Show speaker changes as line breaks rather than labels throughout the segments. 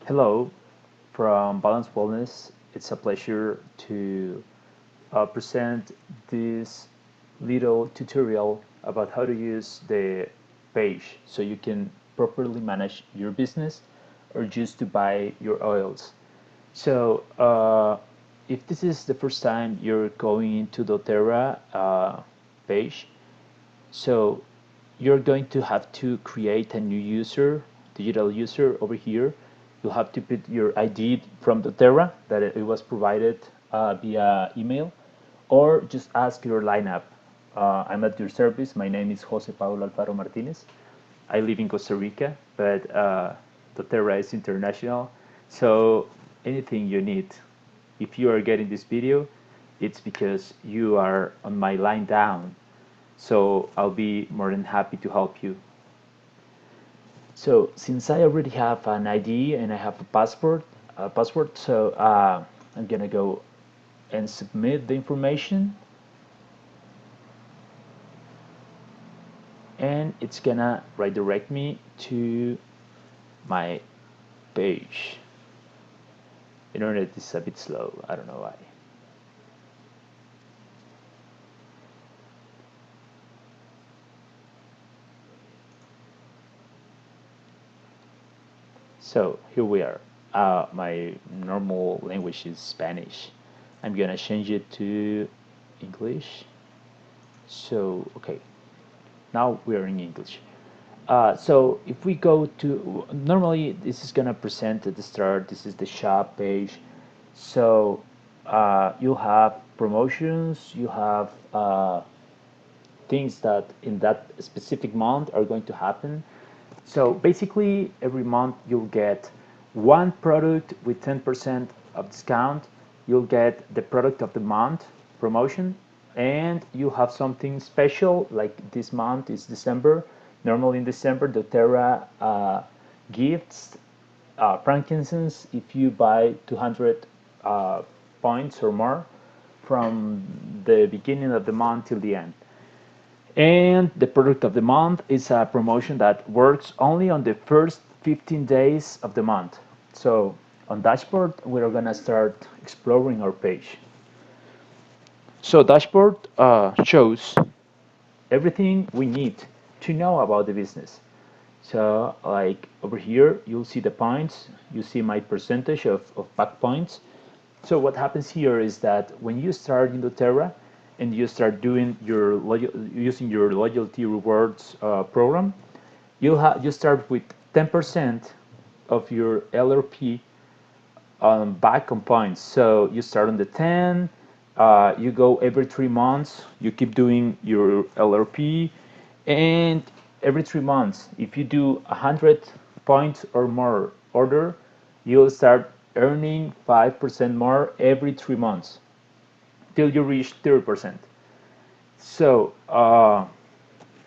Hello from Balance Wellness. It's a pleasure to present this little tutorial about how to use the page so you can properly manage your business or just to buy your oils. So, if this is the first time you're going into doTerra page, so you're going to have to create a new user, digital user over here. You'll have to put your ID from doTerra that it was provided via email, or just ask your lineup. I'm at your service. My name is Jose Paulo Alfaro Martinez. I live in Costa Rica, but doTerra is international. So anything you need, if you are getting this video, it's because you are on my line down, so I'll be more than happy to help you. So since I already have an ID and I have a password, so I'm gonna go and submit the information, and it's gonna redirect me to my page. Internet is a bit slow, I don't know why. So here we are. My normal language is Spanish. I'm gonna change it to English. So, okay, now we are in English. So if we go to, normally this is gonna present at the start, this is the shop page. So you have promotions, you have things that in that specific month are going to happen. So basically, every month you'll get one product with 10% of discount. You'll get the product of the month promotion, and you have something special like this month is December. Normally in December, doTerra gifts frankincense if you buy 200 points or more from the beginning of the month till the end. And the product of the month is a promotion that works only on the first 15 days of the month. So on dashboard, we're gonna start exploring our page. So dashboard shows everything we need to know about the business. So like over here, you'll see the points, you see my percentage of back points. So what happens here is that when you start in doTerra and you start doing your using your loyalty rewards program, you start with 10% of your LRP back on points. So you start on the 10, you go every 3 months, you keep doing your LRP, and every 3 months, if you do 100 points or more order, you'll start earning 5% more every 3 months till you reach 30%. So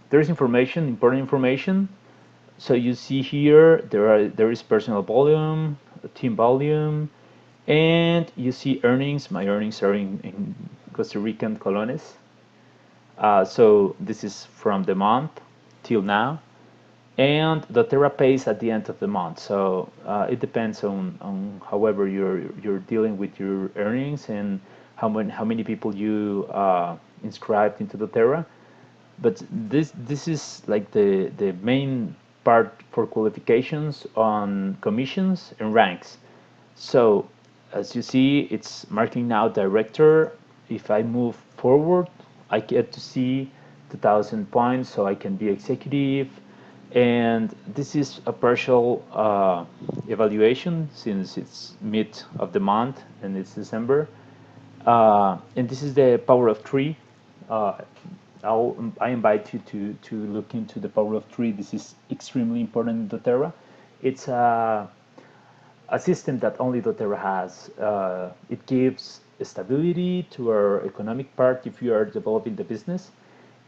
there's information, important information. So you see here there is personal volume, team volume, and you see earnings. My earnings are in Costa Rican colones. So this is from the month till now, and doTerra pays at the end of the month. So it depends on however you're dealing with your earnings and how many people you inscribed into doTerra. But this is like the main part for qualifications on commissions and ranks. So as you see, it's marking now director. If I move forward, I get to see 2,000 points, so I can be executive. And this is a partial evaluation since it's mid of the month and it's December. And this is the power of three. Uh, I invite you to look into the power of three. This is extremely important in doTerra. It's a system that only doTerra has. It gives stability to our economic part if you are developing the business.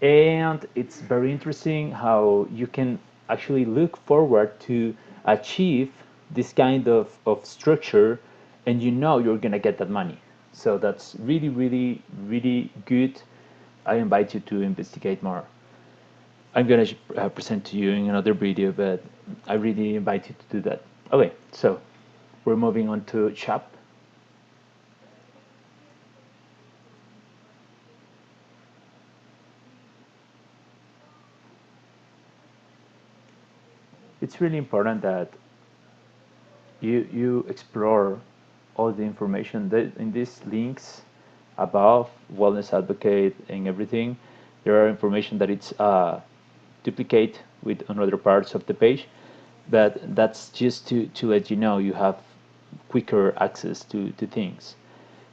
And it's very interesting how you can actually look forward to achieve this kind of structure, and you know you're going to get that money. So that's really, really, really good. I invite you to investigate more. I'm going to present to you in another video, but I really invite you to do that. Okay, so We're moving on to shop. It's really important that you explore all the information that in these links above wellness advocate and everything. There are information that it's duplicate with on other parts of the page, but that's just to let you know you have quicker access to things.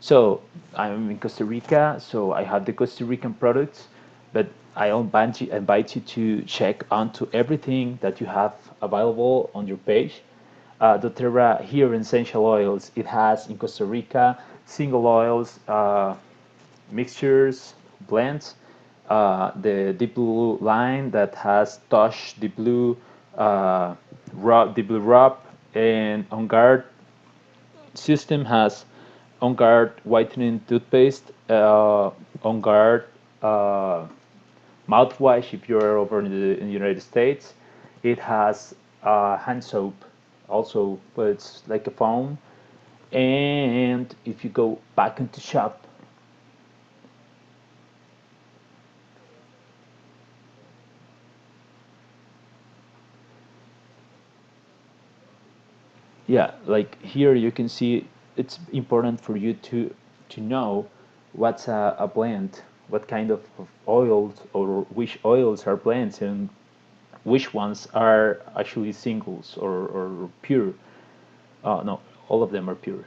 So I'm in Costa Rica, so I have the Costa Rican products, but I invite you to check onto everything that you have available on your page. doTerra here in essential oils, it has in Costa Rica single oils, mixtures, blends, the deep blue line that has Tosh deep blue, deep blue rub, and On Guard system has On Guard whitening toothpaste, On Guard uh, mouthwash if you're over in the United States. It has hand soap also, but it's like a foam. And if you go back into shop, yeah, like here you can see it's important for you to know what's a blend, what kind of oils or which oils are blends and which ones are actually singles or pure. No, all of them are pure.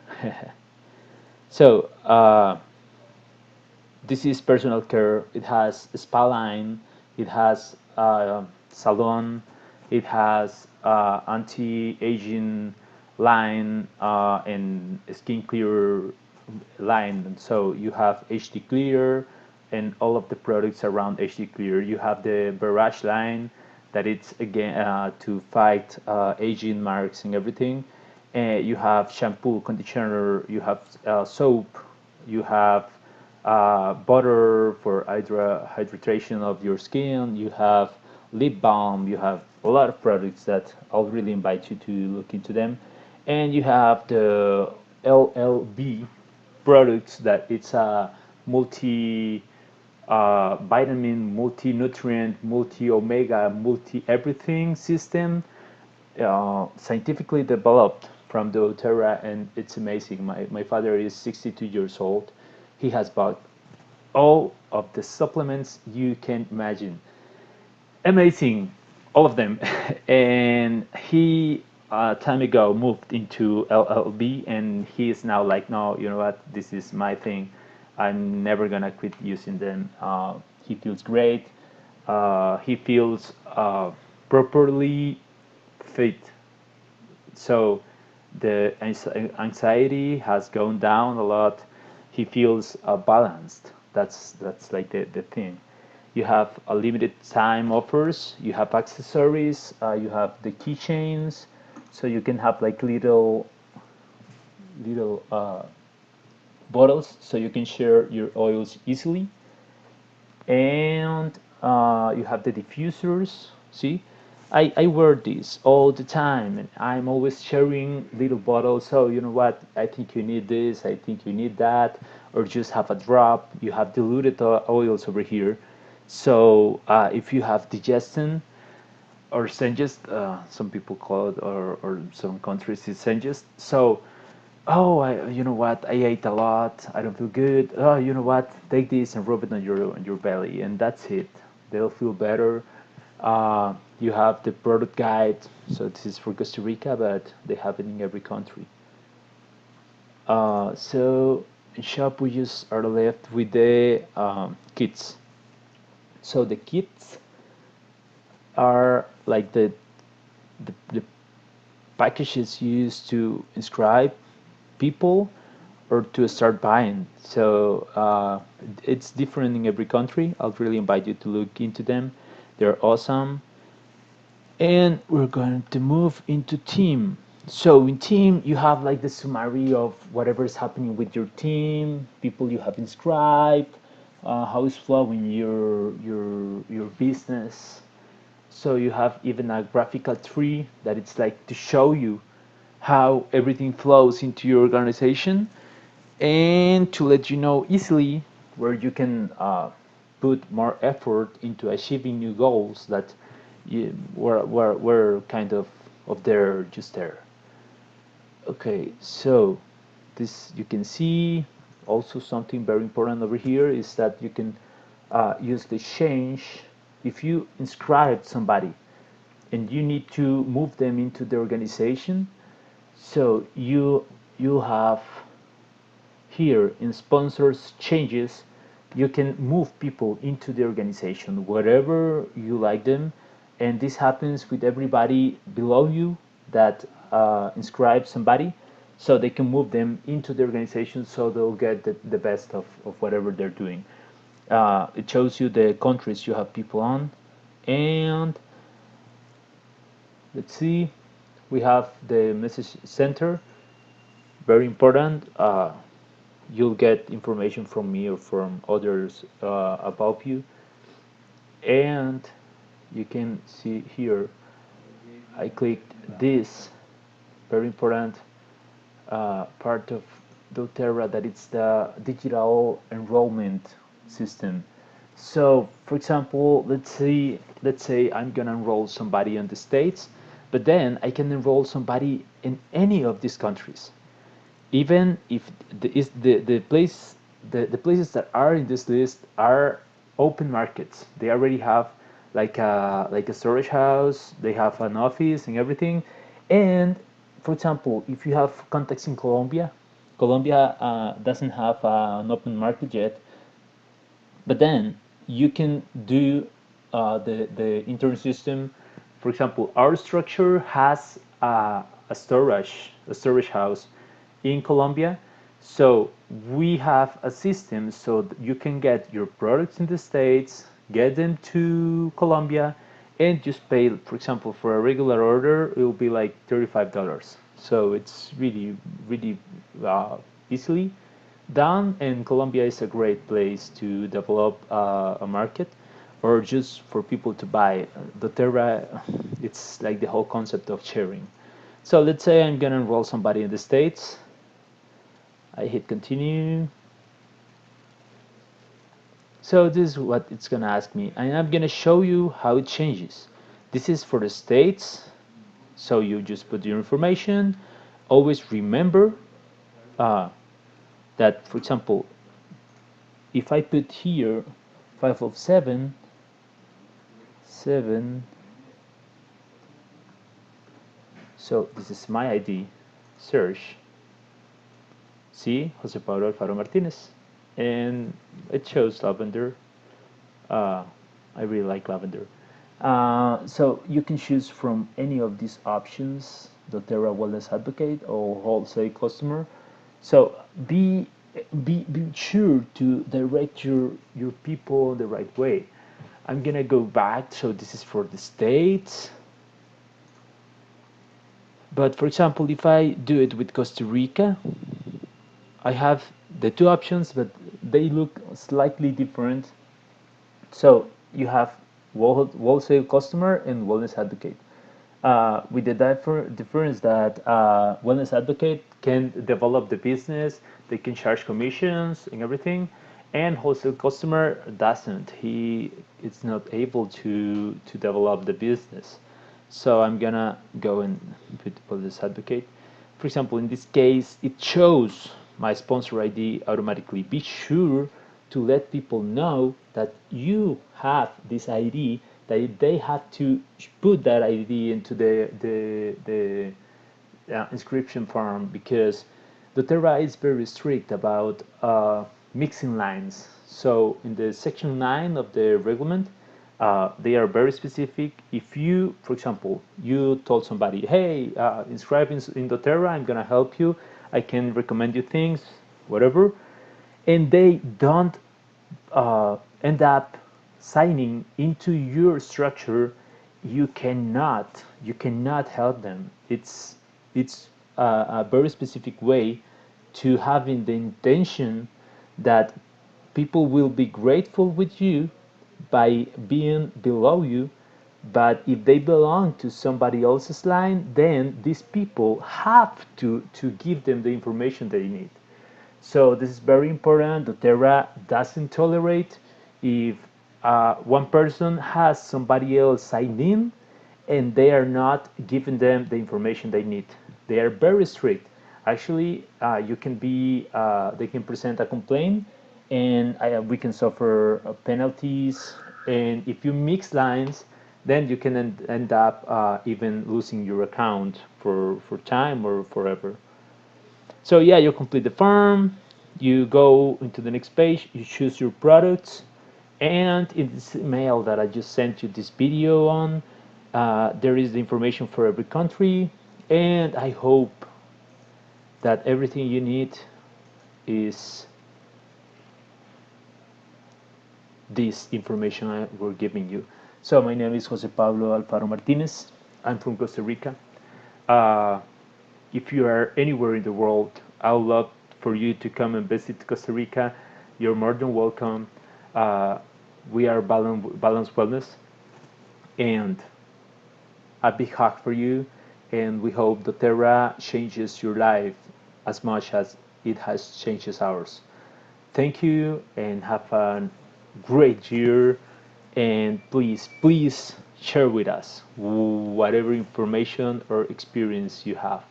So this is personal care. It has spa line, it has salon, it has anti-aging line and skin clear line. And so you have HD Clear and all of the products around HD Clear. You have the Barrage line that it's again to fight aging marks and everything. You have shampoo, conditioner, you have soap, you have butter for hydration of your skin, you have lip balm, you have a lot of products that I'll really invite you to look into them. And you have the LLB products that it's a multi vitamin, multi nutrient, multi omega, multi everything system scientifically developed from doTerra, and it's amazing. My father is 62 years old. He has bought all of the supplements you can imagine. Amazing, all of them. And he time ago moved into LLB, and he is now like, no, you know what? This is my thing. I'm never gonna quit using them. He feels great. He feels properly fit. So the anxiety has gone down a lot. He feels balanced. That's like the thing. You have a limited time offers. You have accessories. You have the keychains, so you can have like little bottles, so you can share your oils easily. And you have the diffusers. See, I wear this all the time, and I'm always sharing little bottles. So you know what? I think you need this. I think you need that, or just have a drop. You have diluted oils over here. So if you have digestion or Senjust, some people call it, or some countries it's Senjust. So oh, you know what? I ate a lot. I don't feel good. Oh, you know what? Take this and rub it on your belly, and that's it. They'll feel better. You have the product guide. So this is for Costa Rica, but they have it in every country. So in shop we just are left with the kits. So the kits are like the packages used to inscribe people or to start buying. So it's different in every country. I'll really invite you to look into them. They're awesome. And we're going to move into team. So in team, you have like the summary of whatever is happening with your team, people you have inscribed, how is flowing your business. So you have even a graphical tree that it's like to show you how everything flows into your organization, and to let you know easily where you can put more effort into achieving new goals that were kind of there, just there. Okay, so this you can see also something very important over here is that you can use the change. If you inscribe somebody and you need to move them into the organization, so you have here in sponsors changes, you can move people into the organization wherever you like them, and this happens with everybody below you that inscribe somebody, so they can move them into the organization so they'll get the best of whatever they're doing. It shows you the countries you have people on, and let's see, we have the message center, very important. You'll get information from me or from others about you, and you can see here I clicked this very important part of doTerra, that it's the digital enrollment system. So for example, let's say I'm gonna enroll somebody in the States, but then I can enroll somebody in any of these countries, even if the places that are in this list are open markets. They already have like a storage house, they have an office and everything. And for example, if you have contacts in Colombia, Colombia doesn't have an open market yet, but then you can do the intern system. For example, our structure has a storage house in Colombia. So we have a system so that you can get your products in the States, get them to Colombia, and just pay. For example, for a regular order, it will be like $35. So it's really, really easily done, and Colombia is a great place to develop a market, or just for people to buy. doTerra, it's like the whole concept of sharing. So let's say I'm gonna enroll somebody in the States. I hit continue. So this is what it's gonna ask me, and I'm gonna show you how it changes. This is for the States, so you just put your information. Always remember uh, that, for example, if I put here 5 of 7, 7, so this is my ID, search, see, Jose Pablo Alfaro Martinez, and it shows lavender. uh, I really like lavender. So you can choose from any of these options, doTerra Wellness Advocate or Wholesale Customer. So be sure to direct your people the right way. I'm gonna go back. So this is for the States. But for example, if I do it with Costa Rica, I have the two options, but they look slightly different. So you have wholesale customer and wellness advocate. With the difference that wellness advocate can develop the business, they can charge commissions and everything, and wholesale customer doesn't. He is not able to develop the business. So I'm gonna go and put wellness advocate. For example, in this case, it shows my sponsor ID automatically. Be sure to let people know that you have this ID, that they have to put that ID into the inscription form, because doTerra is very strict about mixing lines. So in the section 9 of the regulation, they are very specific. If you, for example, you told somebody, hey, inscribe in doTerra, I'm gonna help you, I can recommend you things, whatever, and they don't end up signing into your structure, you cannot help them. It's a very specific way to having the intention that people will be grateful with you by being below you, But if they belong to somebody else's line, then these people have to give them the information they need. So this is very important. doTerra doesn't tolerate if one person has somebody else sign in and they are not giving them the information they need. They are very strict. Actually, you can be, they can present a complaint, and we can suffer penalties. And if you mix lines, then you can end up even losing your account for time or forever. So yeah, you complete the form, you go into the next page, you choose your products, and in this email that I just sent you this video on, there is the information for every country, and I hope that everything you need is this information we're giving you. So my name is Jose Pablo Alfaro Martinez. I'm from Costa Rica. Uh, if you are anywhere in the world, I would love for you to come and visit Costa Rica. You're more than welcome. Uh, we are Balance Wellness, and a big hug for you. And we hope doTerra changes your life as much as it has changed ours. Thank you and have a great year. And please, please share with us whatever information or experience you have.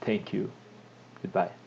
Thank you. Goodbye.